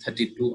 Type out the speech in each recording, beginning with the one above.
32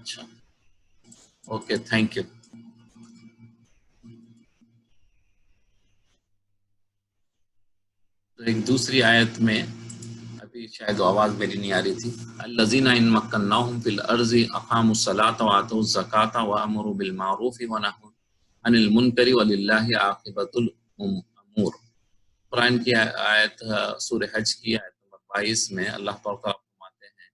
اچھا okay thank you. تو ایک دوسری آیت میں ابھی شاید آواز میری نہیں آ رہی تھی. الذین ان مکناہم فی الارض اقاموا الصلاۃ وآتوا الزکاۃ وامروا بالمعروف ونہوا عن المنکر وللہ عاقبۃ الامور. قرآن کی آیت سورہ حج کی آیت نمبر 22 میں اللہ تعالیٰ فرماتے ہیں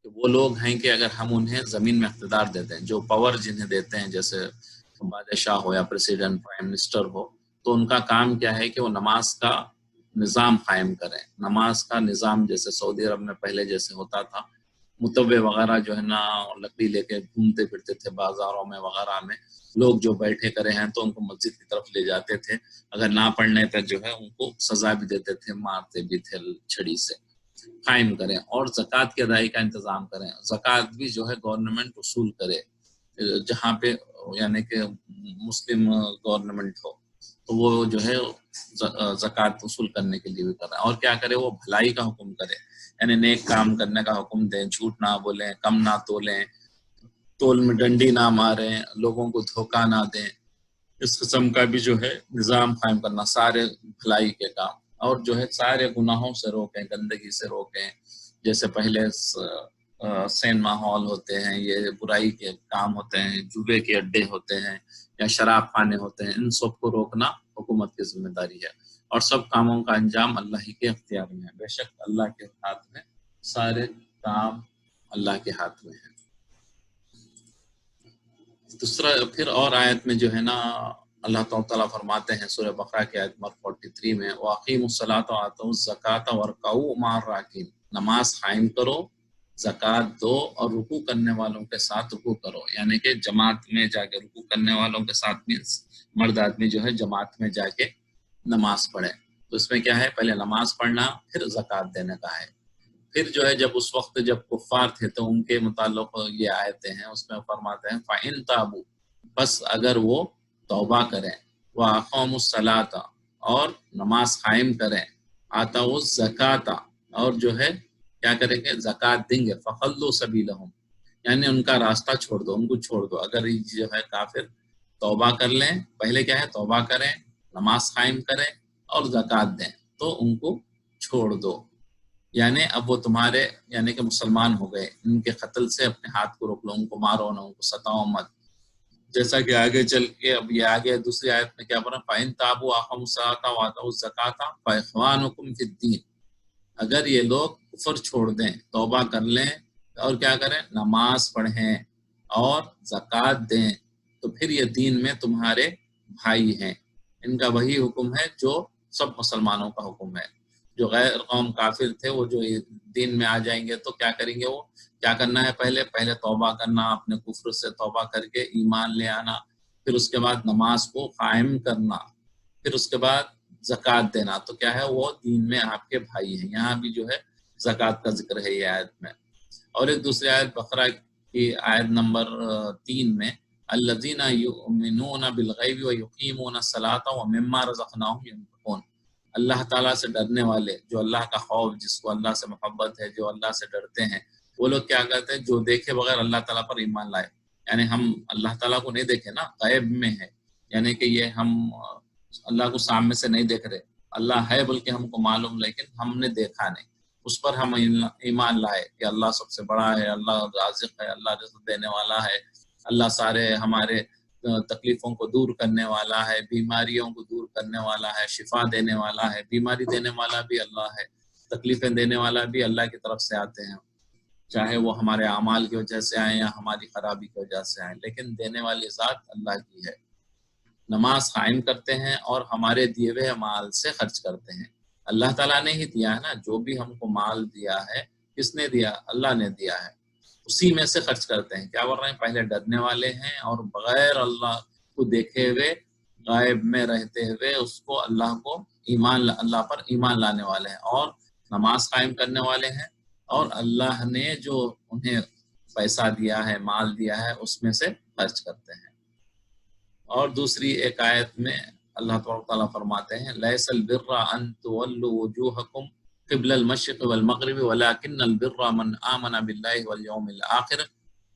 کہ وہ لوگ ہیں کہ اگر ہم انہیں زمین میں اقتدار دیتے ہیں، جو پاور جنہیں دیتے ہیں جیسے بادشاہ ہو یا پریسیڈنٹ پرائم منسٹر ہو، تو ان کا کام کیا ہے کہ وہ نماز کا نظام قائم کریں. نماز کا نظام جیسے سعودی عرب میں پہلے جیسے ہوتا تھا، متوے وغیرہ جو ہے نا لکڑی لے کے گھومتے پھرتے تھے بازاروں میں وغیرہ میں، لوگ جو بیٹھے کرے ہیں تو ان کو مسجد کی طرف لے جاتے تھے، اگر نہ پڑھنے پہ جو ہے ان کو سزا بھی دیتے تھے، مارتے بھی تھے چھڑی سے. قائم کریں اور زکوٰۃ کی ادائیگی کا انتظام کریں. زکوٰۃ بھی جو ہے گورنمنٹ وصول کرے، جہاں پہ یعنی کہ مسلم گورنمنٹ ہو تو وہ جو ہے زکوٰۃ وصول کرنے کے لیے بھی کر رہا ہے. اور کیا کرے، وہ بھلائی کا حکم کرے، یعنی نیک کام کرنے کا حکم دیں، جھوٹ نہ بولیں، کم نہ تولیں، تول میں ڈنڈی نہ ماریں، لوگوں کو دھوکہ نہ دیں. اس قسم کا بھی جو ہے نظام قائم کرنا، سارے بھلائی کے کام. اور جو ہے سارے گناہوں سے روکیں، گندگی سے روکیں. جیسے پہلے سینما ہال ہوتے ہیں، یہ برائی کے کام ہوتے ہیں، جوئے کے اڈے ہوتے ہیں یا شراب خانے ہوتے ہیں، ان سب کو روکنا حکومت کی ذمہ داری ہے. اور سب کاموں کا انجام اللہ ہی کے اختیار میں ہے. بے شک اللہ کے ہاتھ میں سارے کام اللہ کے ہاتھ میں ہیں. دوسرا پھر اور آیت میں جو ہے نا اللہ تعالیٰ فرماتے ہیں سورہ بقرہ کی آیت نمبر 43 میں وَأَقِیمُوا الصَّلَاةَ وَآتُوا الزَّکَاةَ وَارْکَعُوا مَعَ الرَّاکِعِینَ. نماز قائم کرو، زکوٰۃ دو اور رکوع کرنے والوں کے ساتھ رکوع کرو. یعنی کہ جماعت میں جا کے رکوع کرنے والوں کے ساتھ بھی مرد آدمی جو ہے جماعت میں جا کے نماز پڑھے. تو اس میں کیا ہے، پہلے نماز پڑھنا پھر زکوٰۃ دینے کا ہے. پھر جو ہے جب اس وقت جب کفار تھے تو ان کے متعلق یہ آیتیں ہیں، اس میں فرماتے ہیں فَإِن تَابُوا، بس اگر وہ توبہ کریں، وَأَقَامُوا الصَّلَاةَ اور نماز قائم کریں، آتَوُا الزَّکَاةَ اور جو ہے کیا کریں گے، زکوٰۃ دیں گے، فَخَلُّوا سَبِیلَهُمْ یعنی ان کا راستہ چھوڑ دو، ان کو چھوڑ دو. اگر جو ہے کافر توبہ کر لیں، پہلے کیا ہے توبہ کریں، نماز قائم کریں اور زکوٰۃ دیں، تو ان کو چھوڑ دو. یعنی اب وہ تمہارے یعنی کہ مسلمان ہو گئے، ان کے قتل سے اپنے ہاتھ کو روک لو، ان کو مارو نہ، ان کو ستاؤ مت. جیسا کہ آگے چل کے اب یہ آگے دوسری آیت میں کیا پڑھا، فَإِن تَابُوا وَأَقَامُوا الصَّلَاةَ وَآتَوُا الزَّکَاةَ فَإِخْوَانُکُمْ فِي الدِّینِ. اگر یہ لوگ کفر چھوڑ دیں، توبہ کر لیں اور کیا کریں، نماز پڑھیں اور زکوٰۃ دیں، تو پھر یہ دین میں تمہارے بھائی ہیں. ان کا وہی حکم ہے جو سب مسلمانوں کا حکم ہے. جو غیر قوم کافر تھے وہ جو دین میں آ جائیں گے تو کیا کریں گے، وہ کیا کرنا ہے، پہلے توبہ کرنا، اپنے کفر سے توبہ کر کے ایمان لے آنا، پھر اس کے بعد نماز کو قائم کرنا، پھر اس کے بعد زکوٰۃ دینا. تو کیا ہے، وہ دین میں آپ کے بھائی ہیں. یہاں بھی جو ہے زکوٰۃ کا ذکر ہے یہ آیت میں. اور ایک دوسری آیت بقرہ کی آیت نمبر 3 میں الذین یؤمنون بالغیب ویقیمون الصلاۃ ومما رزقناہم ینفقون. اللہ تعالیٰ سے ڈرنے والے، جو اللہ کا خوف، جس کو اللہ سے محبت ہے، جو اللہ سے ڈرتے ہیں، وہ لوگ کیا کرتے ہیں، جو دیکھے بغیر اللہ تعالیٰ پر ایمان لائے. یعنی ہم اللہ تعالیٰ کو نہیں دیکھے نا، غیب میں ہے، یعنی کہ یہ ہم اللہ کو سامنے سے نہیں دیکھ رہے، اللہ ہے بلکہ ہم کو معلوم، لیکن ہم نے دیکھا نہیں. اس پر ہم ایمان لائے کہ اللہ سب سے بڑا ہے، اللہ رازق ہے، اللہ رزق دینے والا ہے، اللہ سارے ہمارے تکلیفوں کو دور کرنے والا ہے، بیماریوں کو دور کرنے والا ہے، شفا دینے والا ہے. بیماری دینے والا بھی اللہ ہے، تکلیفیں دینے والا بھی اللہ کی طرف سے آتے ہیں، چاہے وہ ہمارے اعمال کی وجہ سے آئیں یا ہماری خرابی کی وجہ سے آئیں، لیکن دینے والی ذات اللہ کی ہے. نماز قائم کرتے ہیں اور ہمارے دیے ہوئے مال سے خرچ کرتے ہیں. اللہ تعالیٰ نے ہی دیا ہے نا، جو بھی ہم کو مال دیا ہے، کس نے دیا، اللہ نے دیا ہے، اسی میں سے خرچ کرتے ہیں. کیا بول رہے ہیں، پہلے ڈرنے والے ہیں اور بغیر اللہ کو دیکھے ہوئے، غائب میں رہتے ہوئے اس کو اللہ پر ایمان لانے والے ہیں، اور نماز قائم کرنے والے ہیں، اور اللہ نے جو انہیں پیسہ دیا ہے، مال دیا ہے، اس میں سے خرچ کرتے ہیں. اور دوسری ایک آیت میں اللہ تعالیٰ فرماتے ہیں لیس البر ان تولوا وجوہکم قبل المشرق والمغرب ولكن البر من آمن بالله واليوم الآخر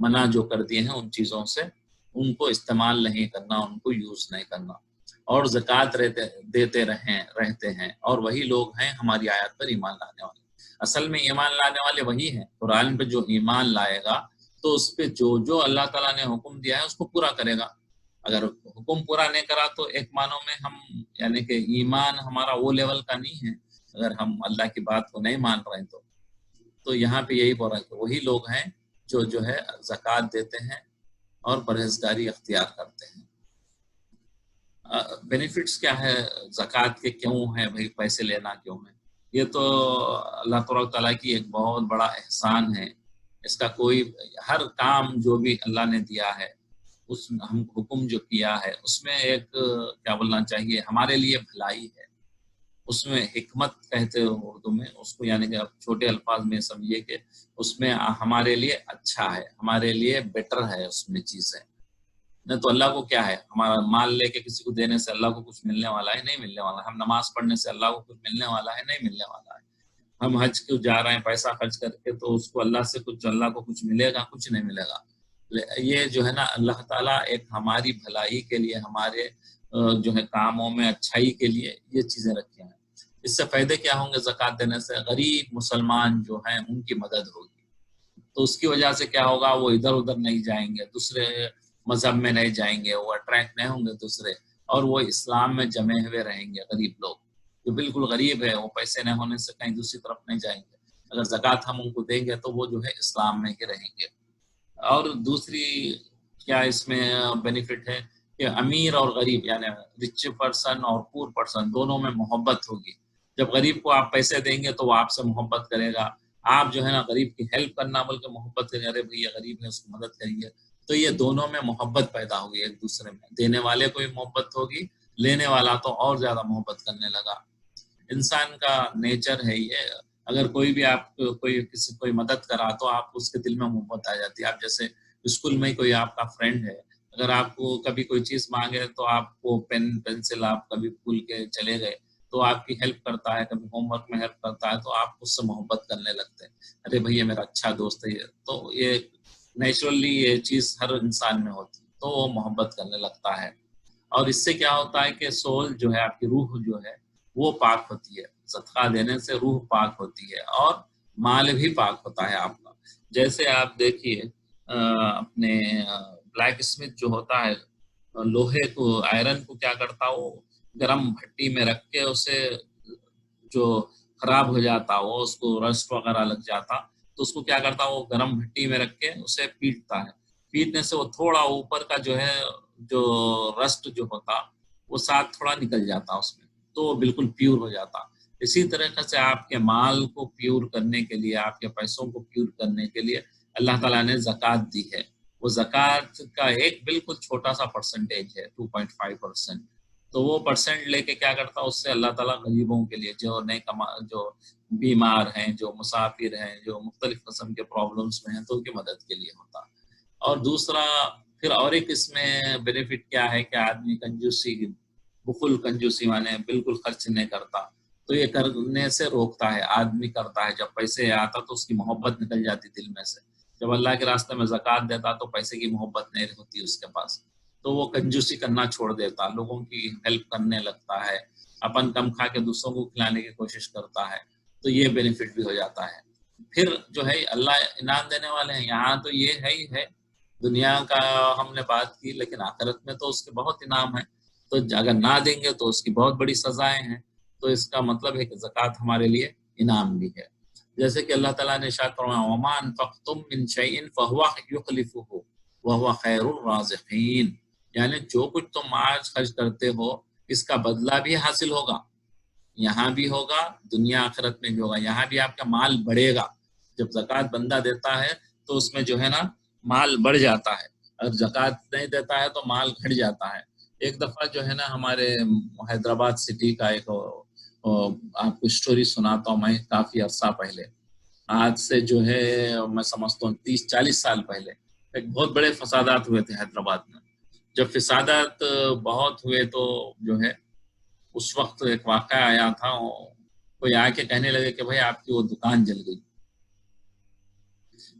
منع جو کر دیے ہیں ان چیزوں سے ان کو استعمال نہیں کرنا، ان کو یوز نہیں کرنا، اور زکوٰۃ دیتے رہتے ہیں، اور وہی لوگ ہیں ہماری آیات پر ایمان لانے والے۔ اصل میں ایمان لانے والے وہی ہیں، قرآن پہ جو ایمان لائے گا تو اس پہ جو اللہ تعالیٰ نے حکم دیا ہے اس کو پورا کرے گا۔ اگر حکم پورا نہیں کرا تو ایک معنوں میں ہم یعنی کہ ایمان ہمارا وہ لیول کا نہیں ہے، اگر ہم اللہ کی بات کو نہیں مان رہے ہیں تو یہاں پہ یہی بول رہا ہے کہ وہی لوگ ہیں جو ہے زکوٰۃ دیتے ہیں اور پرہیزگاری اختیار کرتے ہیں۔ بینیفٹس کیا ہے زکوٰۃ کے، کیوں ہے بھائی پیسے لینا کیوں ہے؟ یہ تو اللہ تبارک تعالیٰ کی ایک بہت بڑا احسان ہے۔ اس کا کوئی ہر کام جو بھی اللہ نے دیا ہے، اس ہم حکم جو کیا ہے اس میں ایک کیا بولنا چاہیے، ہمارے لیے بھلائی ہے، اس میں حکمت کہتے ہو اردو میں اس کو، یعنی کہ آپ چھوٹے الفاظ میں سمجھیے کہ اس میں ہمارے لیے اچھا ہے، ہمارے لیے بیٹر ہے اس میں چیزیں۔ نہیں تو اللہ کو کیا ہے، ہمارا مال لے کے کسی کو دینے سے اللہ کو کچھ ملنے والا ہے؟ نہیں ملنے والا۔ ہم نماز پڑھنے سے اللہ کو کچھ ملنے والا ہے؟ نہیں ملنے والا ہے۔ ہم حج کو جا رہے ہیں پیسہ خرچ کر کے تو اس کو اللہ سے کچھ، اللہ کو کچھ ملے گا؟ کچھ نہیں ملے گا۔ یہ جو ہے نا اللہ تعالیٰ ایک ہماری بھلائی کے لیے، ہمارے جو ہے کاموں میں اچھائی کے لیے یہ چیزیں رکھی ہیں۔ اس سے فائدے کیا ہوں گے زکوٰۃ دینے سے؟ غریب مسلمان جو ہیں ان کی مدد ہوگی، تو اس کی وجہ سے کیا ہوگا، وہ ادھر ادھر نہیں جائیں گے، دوسرے مذہب میں نہیں جائیں گے، وہ اٹریکٹ نہیں ہوں گے دوسرے، اور وہ اسلام میں جمے ہوئے رہیں گے۔ غریب لوگ جو بالکل غریب ہے وہ پیسے نہ ہونے سے کہیں دوسری طرف نہیں جائیں گے، اگر زکوٰۃ ہم ان کو دیں گے تو وہ جو ہے اسلام میں ہی رہیں گے۔ اور دوسری کیا اس میں بینیفٹ ہے کہ امیر اور غریب یعنی رچ پرسن اور پور پرسن دونوں میں محبت ہوگی۔ جب غریب کو آپ پیسے دیں گے تو وہ آپ سے محبت کرے گا، آپ جو ہے نا غریب کی ہیلپ کرنا بلکہ محبت کریں، ارے بھئی یہ غریب ہے اس کو مدد کریے، تو یہ دونوں میں محبت پیدا ہوگی ایک دوسرے میں، دینے والے کو بھی محبت ہوگی، لینے والا تو اور زیادہ محبت کرنے لگا۔ انسان کا نیچر ہے یہ، اگر کوئی بھی آپ کوئی مدد کرا تو آپ اس کے دل میں محبت آ جاتی ہے۔ آپ جیسے اسکول میں کوئی آپ کا فرینڈ ہے، اگر آپ کو کبھی کوئی چیز مانگے تو آپ کو پین پنسل آپ کبھی بھول کے چلے گئے تو آپ کی ہیلپ کرتا ہے، کبھی ہوم ورک میں ہیلپ کرتا ہے تو آپ اس سے محبت کرنے لگتے ہیں، ارے بھئی یہ میرا اچھا دوست ہے۔ تو یہ نیچرلی یہ چیز ہر انسان میں ہوتی ہے تو وہ محبت کرنے لگتا ہے، اور اس سے کیا ہوتا ہے کہ سول جو ہے، آپ کی روح جو ہے وہ پاک ہوتی ہے، صدقہ دینے سے روح پاک ہوتی ہے اور مال بھی پاک ہوتا ہے آپ کا۔ جیسے آپ دیکھیے اپنے بلیک اسمتھ جو ہوتا ہے، لوہے کو، آئرن کو کیا کرتا، وہ گرم بھٹی میں رکھ کے اسے جو خراب ہو جاتا، وہ اس کو رسٹ وغیرہ لگ جاتا تو اس کو کیا کرتا، وہ گرم بھٹی میں رکھ کے اسے پیٹتا ہے، پیٹنے سے وہ تھوڑا اوپر کا جو ہے جو رسٹ جو ہوتا وہ ساتھ تھوڑا نکل جاتا اس میں، تو وہ بالکل پیور ہو جاتا۔ اسی طریقے سے آپ کے مال کو پیور کرنے کے لیے، آپ کے پیسوں کو پیور کرنے کے لیے اللہ تعالیٰ نے زکوٰۃ دی ہے۔ وہ زکوٰۃ کا ایک بالکل چھوٹا سا پرسنٹیج ہے، 2.5%، تو وہ پرسنٹ لے کے کیا کرتا، اس سے اللہ تعالیٰ غریبوں کے لیے، جو بیمار ہیں، جو مسافر ہیں، جو مختلف قسم کے پرابلمس میں ہیں، تو ان کی مدد کے لیے ہوتا۔ اور دوسرا پھر اور ایک اس میں بینیفٹ کیا ہے کہ آدمی کنجوسی، بخل کنجوسی مانے بالکل خرچ نہیں کرتا، تو یہ کرنے سے روکتا ہے، آدمی کرتا ہے جب پیسے آتا تو اس کی محبت نکل جاتی دل میں سے، جب اللہ کے راستے میں زکوٰۃ دیتا تو پیسے کی محبت نہیں ہوتی اس کے پاس، تو وہ کنجوسی کرنا چھوڑ دیتا، لوگوں کی ہیلپ کرنے لگتا ہے، اپن کم کھا کے دوسروں کو کھلانے کی کوشش کرتا ہے، تو یہ بینیفٹ بھی ہو جاتا ہے۔ پھر جو ہے اللہ انعام دینے والے ہیں، یہاں تو یہ ہے ہی ہے، دنیا کا ہم نے بات کی، لیکن آخرت میں تو اس کے بہت انعام ہیں، تو اگر نہ دیں گے تو اس کی بہت بڑی سزائیں ہیں، تو اس کا مطلب ہے کہ زکوٰۃ ہمارے لیے انعام بھی ہے۔ جیسے کہ اللہ تعالیٰ نے ارشاد فرمایا وَمَا أَنفَقْتُم مِّن شَيْءٍ فَهُوَ يُخْلِفُهُ وَهُوَ خَيْرُ الرَّازِقِينَ، یعنی جو کچھ تم آج خرچ کرتے ہو اس کا بدلہ بھی حاصل ہوگا، یہاں بھی ہوگا، دنیا آخرت میں بھی ہوگا، یہاں بھی آپ کا مال بڑھے گا۔ جب زکوٰۃ بندہ دیتا ہے تو اس میں جو ہے نا مال بڑھ جاتا ہے، اگر زکوٰۃ نہیں دیتا ہے تو مال گھٹ جاتا ہے۔ ایک دفعہ جو ہے نا ہمارے حیدرآباد سٹی کا ایک آپ کو اسٹوری سناتا ہوں میں، کافی عرصہ پہلے، آج سے جو ہے میں سمجھتا ہوں 30-40 سال پہلے ایک بہت بڑے فسادات ہوئے تھے حیدرآباد میں۔ جب فسادات بہت ہوئے تو جو ہے اس وقت ایک واقعہ آیا تھا، کوئی آ کے کہنے لگے کہ بھائی آپ کی وہ دکان جل گئی۔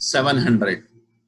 700,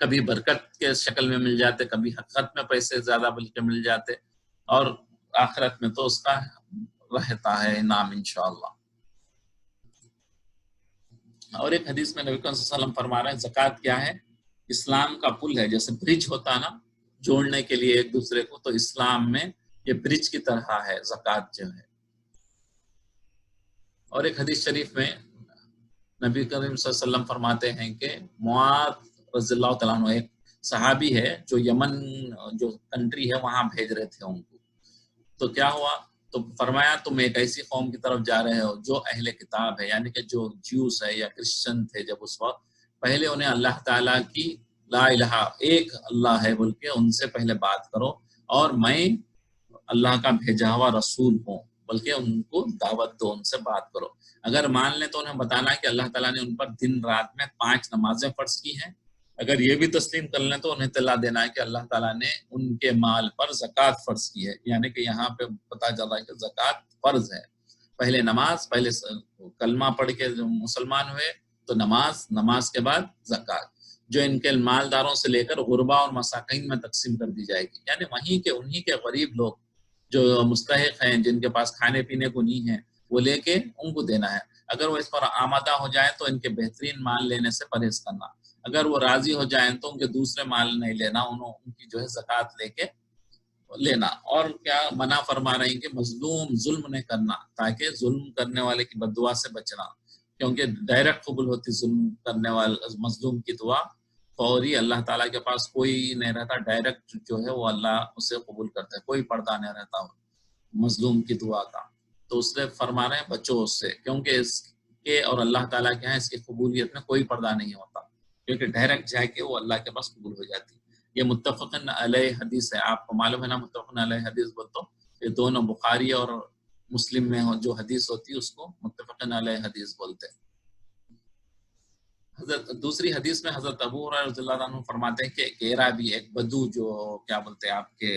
کبھی برکت کے شکل میں مل جاتے، کبھی حقیقت میں پیسے زیادہ بلکہ مل جاتے، اور آخرت میں تو اس کا رہتا ہے انعام انشاءاللہ۔ اور ایک حدیث میں نبی کریم صلی اللہ علیہ وسلم فرما رہے ہیں زکوٰۃ کیا ہے؟ اسلام کا پل ہے، جیسے برج ہوتا نا جوڑنے کے لیے ایک دوسرے کو، تو اسلام میں یہ برج کی طرح ہے زکوٰۃ جو ہے۔ اور ایک حدیث شریف میں نبی کریم صلی اللہ علیہ وسلم فرماتے ہیں کہ معاذ رضی اللہ تعالیٰ عنہ ایک صحابی ہے جو یمن جو کنٹری ہے وہاں بھیج رہے تھے ان کو، تو کیا ہوا، تو فرمایا تم ایک ایسی قوم کی طرف جا رہے ہو جو اہل کتاب ہے، یعنی کہ جو جیوس ہے یا کرسچن تھے جب اس وقت، پہلے انہیں اللہ تعالیٰ کی لا الہ ایک اللہ ہے بول کے ان سے پہلے بات کرو، اور میں اللہ کا بھیجا ہوا رسول ہوں بلکہ ان کو دعوت دو، ان سے بات کرو۔ اگر مان لیں تو انہیں بتانا کہ اللہ تعالیٰ نے ان پر دن رات میں 5 نمازیں فرض کی ہیں، اگر یہ بھی تسلیم کر لیں تو انہیں اطلاع دینا ہے کہ اللہ تعالیٰ نے ان کے مال پر زکوٰۃ فرض کی ہے، یعنی کہ یہاں پہ پتہ چلا ہے کہ زکوٰۃ فرض ہے۔ پہلے نماز، پہلے کلمہ پڑھ کے جو مسلمان ہوئے تو نماز کے بعد زکوٰۃ، جو ان کے مالداروں سے لے کر غربا اور مساکین میں تقسیم کر دی جائے گی، یعنی انہی کے غریب لوگ جو مستحق ہیں، جن کے پاس کھانے پینے کو نہیں ہے، وہ لے کے ان کو دینا ہے۔ اگر وہ اس پر آمادہ ہو جائیں تو ان کے بہترین مال لینے سے پرہیز کرنا، اگر وہ راضی ہو جائیں تو ان کے دوسرے مال نہیں لینا، ان کی جو ہے زکوٰۃ لے کے لینا۔ اور کیا منع فرما رہے ہیں کہ مظلوم ظلم نہیں کرنا، تاکہ ظلم کرنے والے کی بد دعا سے بچنا، کیونکہ ڈائریکٹ قبول ہوتی ظلم کرنے والے مظلوم کی دعا فوری، اللہ تعالیٰ کے پاس کوئی نہیں رہتا، ڈائریکٹ جو ہے وہ اللہ اسے قبول کرتا ہے، کوئی پردہ نہیں رہتا مظلوم کی دعا کا۔ تو اس نے فرما رہے ہیں بچو اس سے، کیونکہ اس کے اور اللہ تعالیٰ کے ہیں اس کی قبولیت میں کوئی پردہ نہیں ہوتا، کیونکہ ڈائریکٹ جا کے وہ اللہ کے پاس قبول ہو جاتی۔ یہ متفقن علیہ حدیث ہے، آپ کو معلوم ہے نا متفقن علیہ حدیث بولتے یہ دونوں بخاری اور مسلم میں جو حدیث ہوتی ہے اس کو متفقن علیہ حدیث بولتے ہیں۔ دوسری حدیث میں حضرت ابو ہریرہ رضی اللہ عنہ فرماتے ہیں کہ ایک اعرابی، ایک بدو، جو کیا بولتے ہیں آپ کے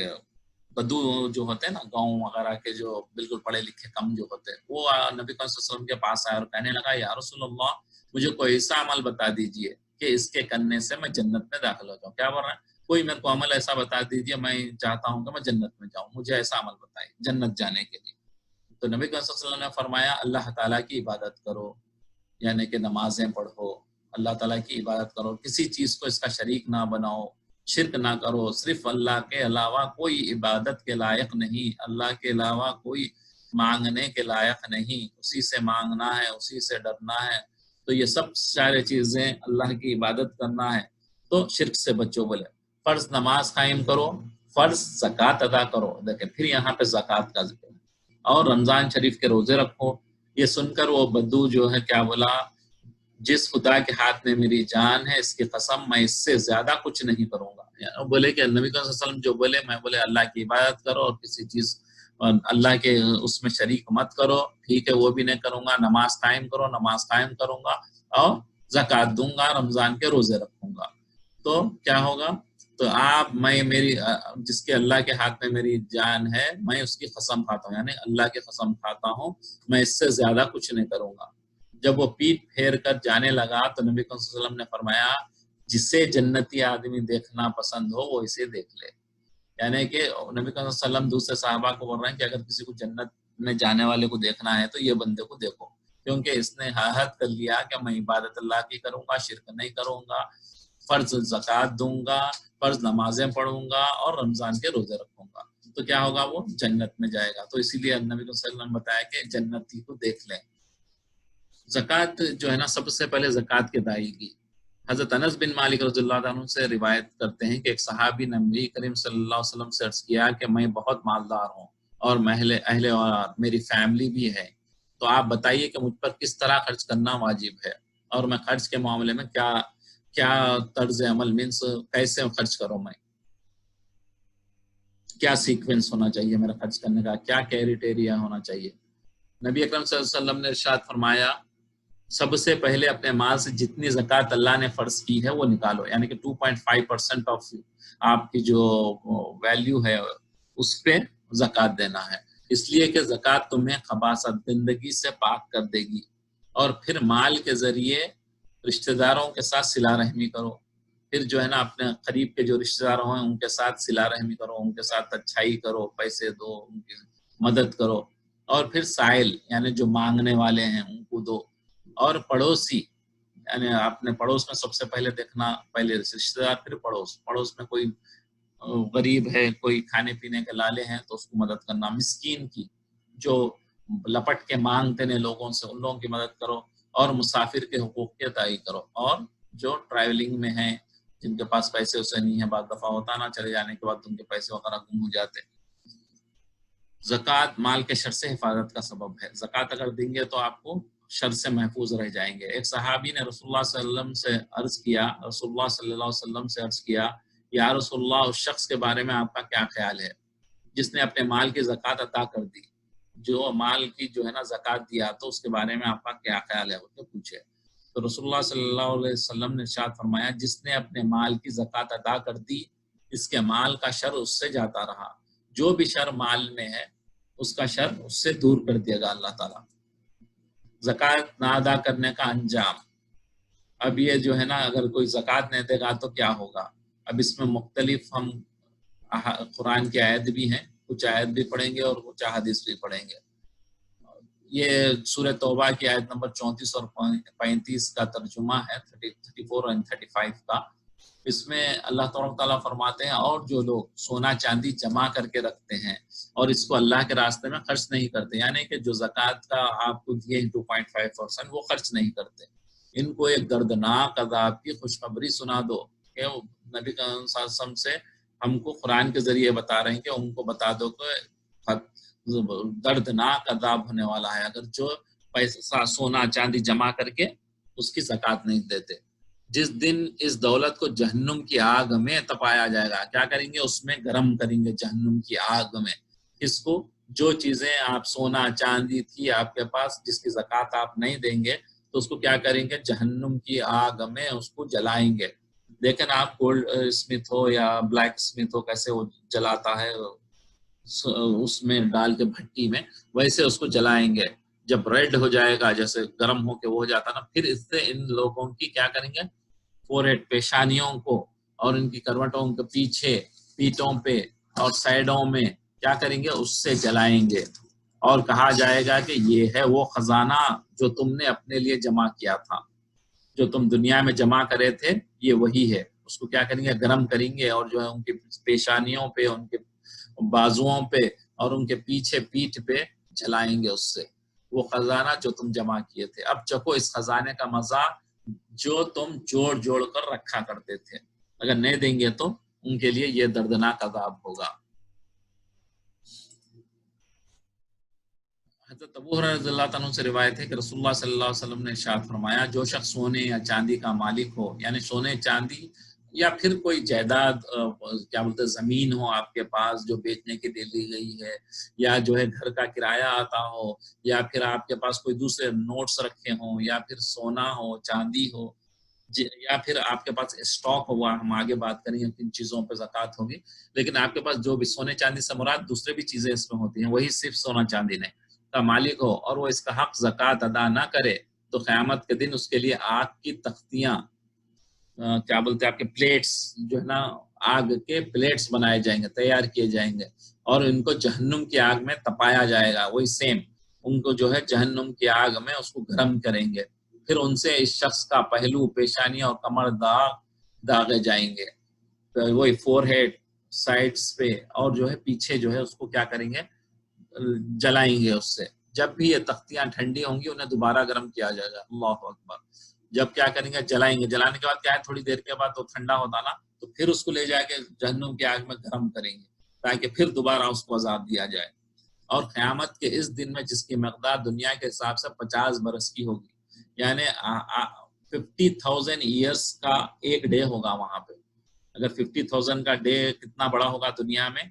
بدو جو ہوتے ہیں نا گاؤں وغیرہ کے، جو بالکل پڑھے لکھے کم جو ہوتے ہیں، وہ نبی صلی اللہ علیہ وسلم کے پاس آیا اور کہنے لگا یا رسول اللہ مجھے کوئی ایسا عمل بتا دیجئے کہ اس کے کرنے سے میں جنت میں داخل ہو جاؤں۔ کیا بول رہے ہیں؟ کوئی میرے کو عمل ایسا بتا دیجئے، میں چاہتا ہوں کہ میں جنت میں جاؤں، مجھے ایسا عمل بتائیے جنت جانے کے لیے۔ تو نبی صلی اللہ علیہ وسلم نے فرمایا اللہ تعالیٰ کی عبادت کرو، یعنی کہ نمازیں پڑھو، اللہ تعالیٰ کی عبادت کرو، کسی چیز کو اس کا شریک نہ بناؤ، شرک نہ کرو، صرف اللہ کے علاوہ کوئی عبادت کے لائق نہیں، اللہ کے علاوہ کوئی مانگنے کے لائق نہیں، اسی سے مانگنا ہے، اسی سے ڈرنا ہے۔ تو یہ سب سارے چیزیں اللہ کی عبادت کرنا ہے، تو شرک سے بچو۔ بولے فرض نماز قائم کرو، فرض زکوٰۃ ادا کرو، دیکھیں پھر یہاں پہ زکوٰۃ کا ذکر ہے، اور رمضان شریف کے روزے رکھو۔ یہ سن کر وہ بدو جو ہے کیا بولا، جس خدا کے ہاتھ میں میری جان ہے اس کی قسم میں اس سے زیادہ کچھ نہیں کروں گا۔ بولے کہ نبی صلی اللہ علیہ وسلم جو بولے، میں بولے اللہ کی عبادت کرو اور کسی چیز اللہ کے اس میں شریک مت کرو، ٹھیک ہے وہ بھی نہیں کروں گا، نماز قائم کرو، نماز قائم کروں گا، اور زکوٰۃ دوں گا، رمضان کے روزے رکھوں گا۔ تو کیا ہوگا، تو آپ میں میری جس کے اللہ کے ہاتھ میں میری جان ہے میں اس کی قسم کھاتا ہوں، یعنی اللہ کی قسم کھاتا ہوں میں اس سے زیادہ کچھ نہیں کروں گا۔ جب وہ پیٹ پھیر کر جانے لگا تو نبی صلی اللہ علیہ وسلم نے فرمایا جسے جنتی آدمی دیکھنا پسند ہو وہ اسے دیکھ لے، یعنی کہ نبی صلی اللہ علیہ وسلم دوسرے صحابہ کو بول رہے ہیں کہ اگر کسی کو جنت میں جانے والے کو دیکھنا ہے تو یہ بندے کو دیکھو، کیونکہ اس نے عہد کر لیا کہ میں عبادت اللہ کی کروں گا، شرک نہیں کروں گا، فرض زکوٰۃ دوں گا، فرض نمازیں پڑھوں گا، اور رمضان کے روزے رکھوں گا، تو کیا ہوگا وہ جنت میں جائے گا۔ تو اسی لیے نبی صلی اللہ علیہ وسلم نے بتایا کہ جنتی کو دیکھ لیں۔ زکوٰۃ جو ہے نا سب سے پہلے زکوٰۃ کی ادائیگی کی حضرت انس بن مالک رضی اللہ عنہ سے روایت کرتے ہیں کہ ایک صحابی نبی کریم صلی اللہ علیہ وسلم سے عرض کیا کہ میں بہت مالدار ہوں اور اہل اور میری فیملی بھی ہے، تو آپ بتائیے کہ مجھ پر کس طرح خرچ کرنا واجب ہے، اور میں خرچ کے معاملے میں کیا طرز عمل مینس کیسے خرچ کروں، میں کیا سیکوینس ہونا چاہیے میرا خرچ کرنے کا، کیا کیریٹیریا ہونا چاہیے۔ نبی اکرم صلی اللہ علیہ وسلم نے ارشاد فرمایا سب سے پہلے اپنے مال سے جتنی زکوٰۃ اللہ نے فرض کی ہے وہ نکالو، یعنی کہ 2.5% آف آپ کی جو ویلیو ہے اس پہ زکوٰۃ دینا ہے، اس لیے کہ زکوٰۃ تمہیں خباثت گندگی سے پاک کر دے گی۔ اور پھر مال کے ذریعے رشتہ داروں کے ساتھ صلہ رحمی کرو، پھر جو ہے نا اپنے قریب کے جو رشتہ دار ہیں ان کے ساتھ صلہ رحمی کرو، ان کے ساتھ اچھائی کرو، پیسے دو، ان کی مدد کرو. اور پھر سائل یعنی جو مانگنے والے ہیں ان کو دو. اور پڑوسی یعنی اپنے پڑوس میں سب سے پہلے دیکھنا، پہلے رشتہ دار پھر پڑوس میں کوئی غریب ہے، کوئی کھانے پینے کے لالے ہیں تو اس کو مدد کرنا. مسکین کی جو لپٹ کے مانگتے ہیں لوگوں سے، ان لوگوں کی مدد کرو. اور مسافر کے حقوق کی ادائیگی کرو. اور جو ٹریولنگ میں ہیں جن کے پاس پیسے اسے نہیں ہے، بعض دفعہ ہوتا نا چلے جانے کے بعد ان کے پیسے وغیرہ گم ہو جاتے. زکوٰۃ مال کے شر سے حفاظت کا سبب ہے. زکوٰۃ اگر دیں گے تو آپ کو شر سے محفوظ رہ جائیں گے. ایک صحابی نے رسول اللہ صلی اللہ علیہ وسلم سے عرض کیا، رسول اللہ صلی اللہ علیہ وسلم سے عرض کیا، یا رسول اللہ اس شخص کے بارے میں آپ کا کیا خیال ہے جس نے اپنے مال کی زکوٰۃ عطا کر دی، جو مال کی جو ہے نا زکوٰۃ دیا، تو اس کے بارے میں آپ کا کیا خیال ہے، وہ تو پوچھے. تو رسول اللہ صلی اللہ علیہ وسلم نے ارشاد فرمایا، جس نے اپنے مال کی زکوٰۃ ادا کر دی اس کے مال کا شر اس سے جاتا رہا. جو بھی شر مال میں ہے اس کا شر اس سے دور کر دے گا اللہ تعالیٰ. زکوٰۃ نہ ادا کرنے کا انجام. اب یہ جو ہے نا اگر کوئی زکوٰۃ نہیں دے گا تو کیا ہوگا. اب اس میں مختلف ہم قرآن کی آیت بھی ہیں، کچھ آیت بھی پڑھیں گے اور کچھ حدیث بھی پڑھیں گے. یہ سورہ توبہ کی آیت نمبر 34 اور 35 کا ترجمہ ہے، 34 اور 35 کا. اس میں اللہ تعالیٰ فرماتے ہیں، اور جو لوگ سونا چاندی جمع کر کے رکھتے ہیں اور اس کو اللہ کے راستے میں خرچ نہیں کرتے، یعنی کہ جو زکوٰۃ کا آپ کو دیے 2.5% وہ خرچ نہیں کرتے، ان کو ایک دردناک عذاب کی خوشخبری سنا دو. کہ نبی صلی اللہ علیہ وسلم سے ہم کو قرآن کے ذریعے بتا رہے ہیں کہ ان کو بتا دو کہ دردناک عذاب ہونے والا ہے اگر جو پیسہ سونا چاندی جمع کر کے اس کی زکوٰۃ نہیں دیتے. جس دن اس دولت کو جہنم کی آگ میں تپایا جائے گا. کیا کریں گے؟ اس میں گرم کریں گے جہنم کی آگ میں. اس کو جو چیزیں آپ سونا چاندی تھی آپ کے پاس جس کی زکوٰۃ آپ نہیں دیں گے تو اس کو کیا کریں گے؟ جہنم کی آگ میں اس کو جلائیں گے. لیکن آپ گولڈ اسمتھ ہو یا بلیک اسمتھ ہو، کیسے وہ جلاتا ہے اس میں ڈال کے بھٹی میں، ویسے اس کو جلائیں گے. جب ریڈ ہو جائے گا، جیسے گرم ہو کے وہ ہو جاتا نا، پھر اس سے ان لوگوں کی کیا کریں گے؟ فورہیڈ پیشانیوں کو اور ان کی کروٹوں کے پیچھے، پیٹوں پہ اور سائڈوں میں کیا کریں گے؟ اس سے جلائیں گے. اور کہا جائے گا کہ یہ ہے وہ خزانہ جو تم نے اپنے لیے جمع کیا تھا، جو تم دنیا میں جمع کرے تھے یہ وہی ہے. اس کو کیا کریں گے؟ گرم کریں گے اور جو ہے ان کی پیشانیوں پہ، ان کے بازوؤں پہ اور ان کے پیچھے پیٹھ پہ جلائیں گے اس سے وہ خزانہ جو تم جمع کیے تھے. اب چکھو اس خزانے کا مزہ جو تم جوڑ جوڑ کر رکھا کرتے تھے. اگر نہیں دیں گے تو ان کے لیے یہ دردناک عذاب ہوگا. حضرت ابو ہریرہ رضی اللہ عنہ سے روایت ہے کہ رسول اللہ صلی اللہ علیہ وسلم نے ارشاد فرمایا، جو شخص سونے یا چاندی کا مالک ہو، یعنی سونے چاندی یا پھر کوئی جائیداد کیا بولتے زمین ہو آپ کے پاس جو بیچنے کے لیے لی گئی ہے، یا جو ہے گھر کا کرایہ آتا ہو، یا پھر آپ کے پاس کوئی دوسرے نوٹس رکھے ہوں، یا پھر سونا ہو، چاندی ہو، یا پھر آپ کے پاس اسٹاک ہوا. ہم آگے بات کریں گے کن چیزوں پہ زکوٰۃ ہوگی. لیکن آپ کے پاس جو بھی سونے چاندی سے مراد دوسرے بھی چیزیں اس میں ہوتی ہیں، وہی صرف سونا چاندی نہیں کا مالک ہو اور وہ اس کا حق زکوٰۃ ادا نہ کرے تو قیامت کے دن اس کے لیے آگ کی تختیاں کیا بولتے ہیں آپ کے پلیٹس جو ہے نا آگ کے پلیٹس بنائے جائیں گے، تیار کیے جائیں گے اور ان کو جہنم کی آگ میں تپایا جائے گا. وہی سیم ان کو جو ہے جہنم کی آگ میں اس کو گرم کریں گے. پھر ان سے اس شخص کا پہلو، پیشانی اور کمر داغے جائیں گے. وہی فور ہیڈ، سائڈس پہ اور جو ہے پیچھے جو ہے اس کو کیا کریں گے؟ جلائیں گے اس سے. جب بھی یہ تختیاں ٹھنڈی ہوں گی انہیں دوبارہ گرم کیا جائے گا. اللہ اکبر. جب کیا کریں گے؟ جلائیں گے. جلانے کے بعد کیا ہے؟ تھوڑی دیر کے بعد تو ٹھنڈا ہوتا نا، تو پھر اس کو لے جا کے جہنم کی آگ میں گرم کریں گے تاکہ پھر دوبارہ اس کو عذاب دیا جائے. اور قیامت کے اس دن میں جس کی مقدار دنیا کے حساب سے 50 برس کی ہوگی، یعنی 50,000 ایئرس کا ایک ڈے ہوگا وہاں پہ. اگر 50,000 کا ڈے کتنا بڑا ہوگا دنیا میں،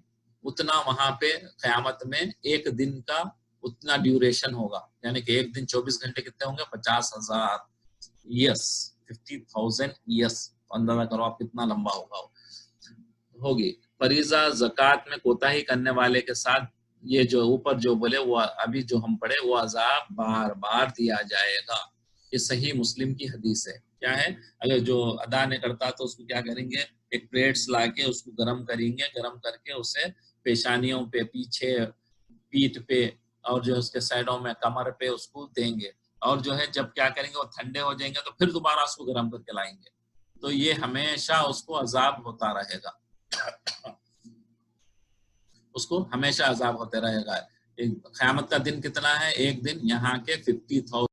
اتنا وہاں پہ قیامت میں ایک دن کا اتنا ڈیوریشن ہوگا. یعنی کہ ایک دن 24 گھنٹے کتنے ہوں گے؟ 50,000 ایئرس. 50,000 ایئرس اندازہ کرو آپ کتنا لمبا ہوگی. فریضہ زکوٰۃ میں کوتاہی کرنے والے کے ساتھ یہ جو اوپر جو بولے وہ ابھی جو ہم پڑھے وہ عذاب بار بار دیا جائے گا. یہ صحیح مسلم کی حدیث ہے. کیا ہے؟ اگر جو ادا نہیں کرتا تو اس کو کیا کریں گے، ایک پلیٹس لا کے اس کو گرم کریں گے، گرم کر کے اسے پیشانیوں پہ، پیچھے پیٹھ پہ اور جو اس کے سائڈوں میں کمر پہ اس کو دیں گے، اور جو ہے جب کیا کریں گے وہ ٹھنڈے ہو جائیں گے تو پھر دوبارہ اس کو گرم کر کے لائیں گے. تو یہ ہمیشہ اس کو عذاب ہوتا رہے گا، اس کو ہمیشہ عذاب ہوتے رہے گا. قیامت کا دن کتنا ہے؟ ایک دن یہاں کے 50,000